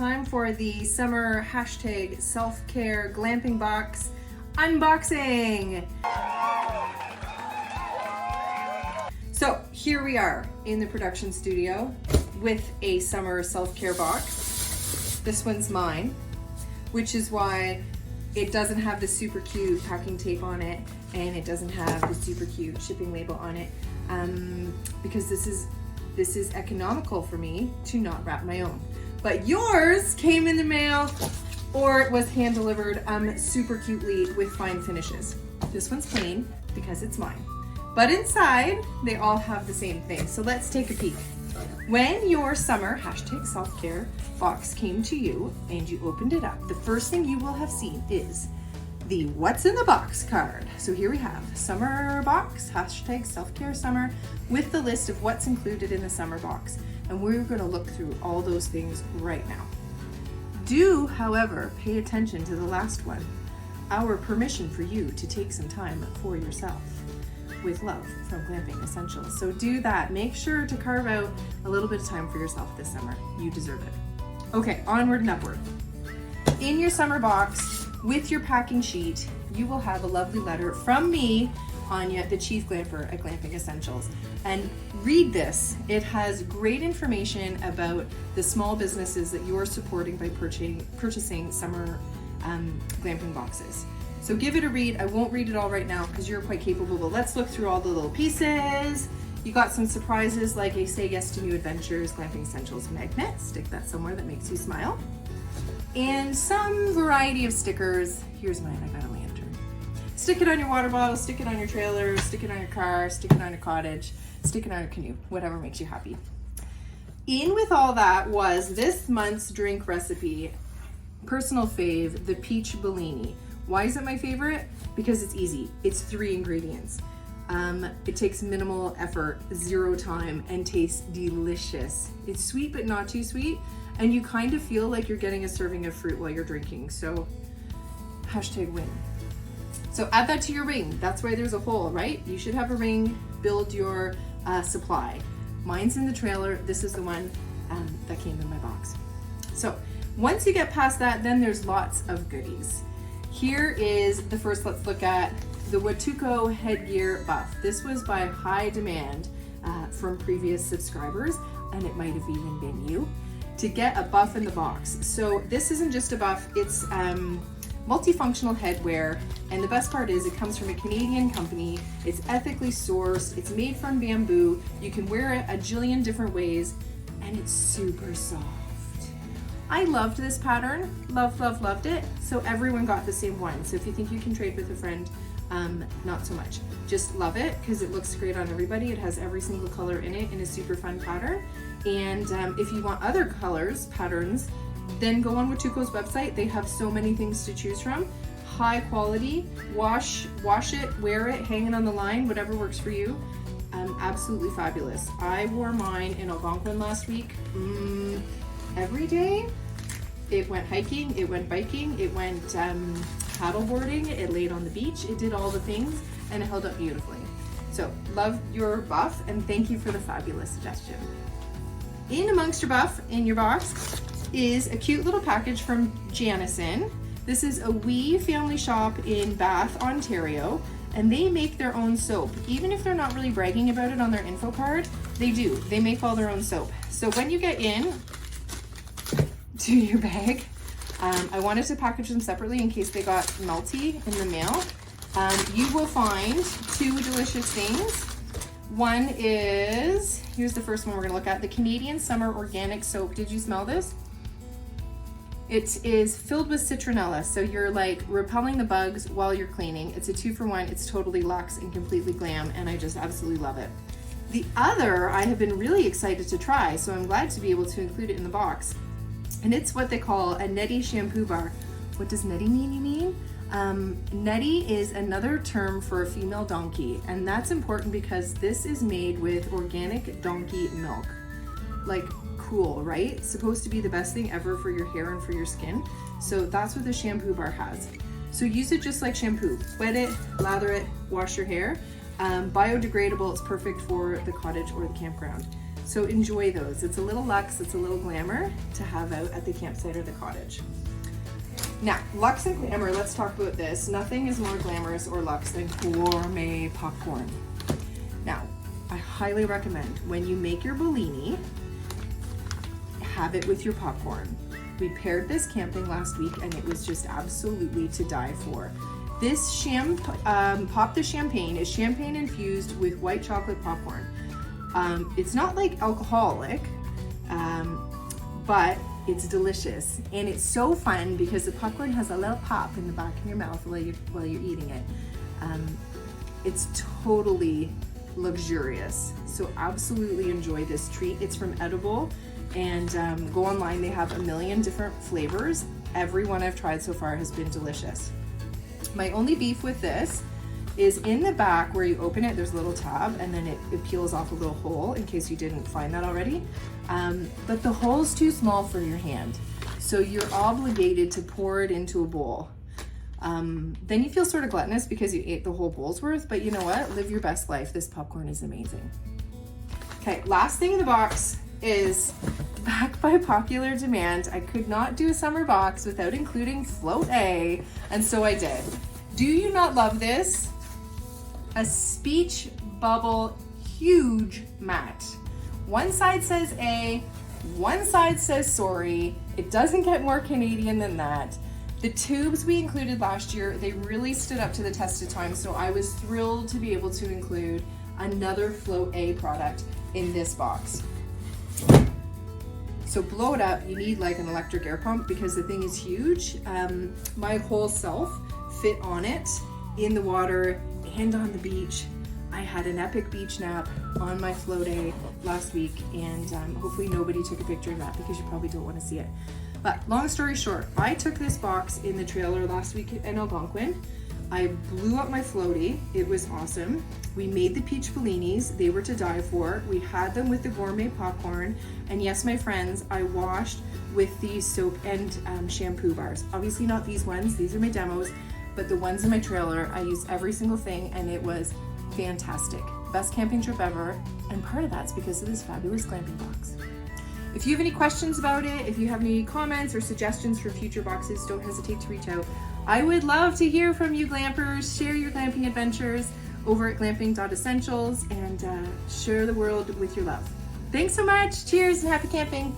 time for the summer hashtag self-care glamping box unboxing. So here we are in the production studio with a summer self-care box. This one's mine, which is why it doesn't have the super cute packing tape on it, and it doesn't have the super cute shipping label on it, because this is economical for me to not wrap my own. But yours came in the mail or it was hand delivered super cutely with fine finishes. This one's plain because it's mine. But inside, they all have the same thing. So let's take a peek. When your summer hashtag self-care box came to you and you opened it up, the first thing you will have seen is the what's in the box card. So here we have summer box, hashtag self-care summer, with the list of what's included in the summer box. And we're gonna look through all those things right now. Do, however, pay attention to the last one, our permission for you to take some time for yourself. With love from Glamping Essentials. So do that. Make sure to carve out a little bit of time for yourself this summer. You deserve it. Okay, onward and upward. In your summer box, with your packing sheet, you will have a lovely letter from me, Anya, the Chief Glamper at Glamping Essentials. And read this. It has great information about the small businesses that you're supporting by purchasing summer glamping boxes. So give it a read. I won't read it all right now because you're quite capable, but let's look through all the little pieces. You got some surprises like a Say Yes to New Adventures Glamping Essentials magnet. Stick that somewhere that makes you smile. And some variety of stickers. Here's mine, I got a lantern. Stick it on your water bottle, stick it on your trailer, stick it on your car, stick it on your cottage, stick it on your canoe, whatever makes you happy. In with all that was this month's drink recipe, personal fave, the peach Bellini. Why is it my favorite? Because it's easy. It's 3 ingredients. It takes minimal effort, 0 time, and tastes delicious. It's sweet, but not too sweet. And you kind of feel like you're getting a serving of fruit while you're drinking. So, hashtag win. So add that to your ring. That's why there's a hole, right? You should have a ring, build your supply. Mine's in the trailer. This is the one that came in my box. So once you get past that, then there's lots of goodies. Here is the first, let's look at the Watuco headgear buff. This was by high demand from previous subscribers, and it might have even been you, to get a buff in the box. So this isn't just a buff, it's multifunctional headwear, and the best part is it comes from a Canadian company, it's ethically sourced, it's made from bamboo, you can wear it a jillion different ways, and it's super soft. I loved this pattern, loved it, so everyone got the same one. So if you think you can trade with a friend, not so much. Just love it because it looks great on everybody. It has every single color in it in a super fun pattern. And if you want other colors, patterns, then go on Watuco's website. They have so many things to choose from. High quality, wash it, wear it, hang it on the line, whatever works for you. Absolutely fabulous. I wore mine in Algonquin last week. Every day. It went hiking, it went biking, it went paddleboarding, it laid on the beach, it did all the things, and it held up beautifully. So love your buff, and thank you for the fabulous suggestion. In amongst your buff in your box is a cute little package from Janison. This is a wee family shop in Bath, Ontario, and they make their own soap. Even if they're not really bragging about it on their info card, they do. They make all their own soap. So when you get in to your bag, I wanted to package them separately in case they got melty in the mail. You will find 2 delicious things. One is, here's the first one we're gonna look at, the Canadian Summer Organic Soap. Did you smell this? It is filled with citronella, so you're like repelling the bugs while you're cleaning. It's a 2-for-1, it's totally luxe and completely glam, and I just absolutely love it. The other I have been really excited to try, so I'm glad to be able to include it in the box. And it's what they call a nutty shampoo bar. What does nutty mean, you mean? Nutty is another term for a female donkey, and that's important because this is made with organic donkey milk. Like, cool, right? Supposed to be the best thing ever for your hair and for your skin. So that's what the shampoo bar has. So use it just like shampoo. Wet it, lather it, wash your hair. Biodegradable, it's perfect for the cottage or the campground. So enjoy those. It's a little luxe, it's a little glamour to have out at the campsite or the cottage. Now, luxe and glamour, let's talk about this. Nothing is more glamorous or luxe than gourmet popcorn. Now, I highly recommend when you make your Bellini, have it with your popcorn. We paired this camping last week and it was just absolutely to die for. This Pop the Champagne is champagne infused with white chocolate popcorn. It's not like alcoholic, but it's delicious. And it's so fun because the popcorn has a little pop in the back of your mouth while you're eating it. It's totally luxurious. So absolutely enjoy this treat. It's from Edible, and go online. They have a million different flavors. Every one I've tried so far has been delicious. My only beef with this is in the back where you open it, there's a little tab and then it peels off a little hole in case you didn't find that already. But the hole's too small for your hand. So you're obligated to pour it into a bowl. Then you feel sort of gluttonous because you ate the whole bowl's worth, but you know what? Live your best life. This popcorn is amazing. Okay, last thing in the box is back by popular demand. I could not do a summer box without including Float A, and so I did. Do you not love this? A speech bubble huge mat. One side says A, one side says sorry. It doesn't get more Canadian than that. The tubes we included last year, they really stood up to the test of time, so I was thrilled to be able to include another Float A product in this box. So blow it up, you need like an electric air pump because the thing is huge. My whole self fit on it in the water and on the beach. I had an epic beach nap on my Float A last week, and hopefully nobody took a picture of that because you probably don't want to see it. But long story short, I took this box in the trailer last week in Algonquin. I blew up my floaty. It was awesome. We made the peach bellinis. They were to die for. We had them with the gourmet popcorn. And yes, my friends, I washed with these soap and shampoo bars. Obviously not these ones. These are my demos. But the ones in my trailer, I used every single thing and it was fantastic. Best camping trip ever. And part of that's because of this fabulous glamping box. If you have any questions about it, if you have any comments or suggestions for future boxes, don't hesitate to reach out. I would love to hear from you glampers. Share your glamping adventures over at glamping.essentials and share the world with your love. Thanks so much. Cheers and happy camping.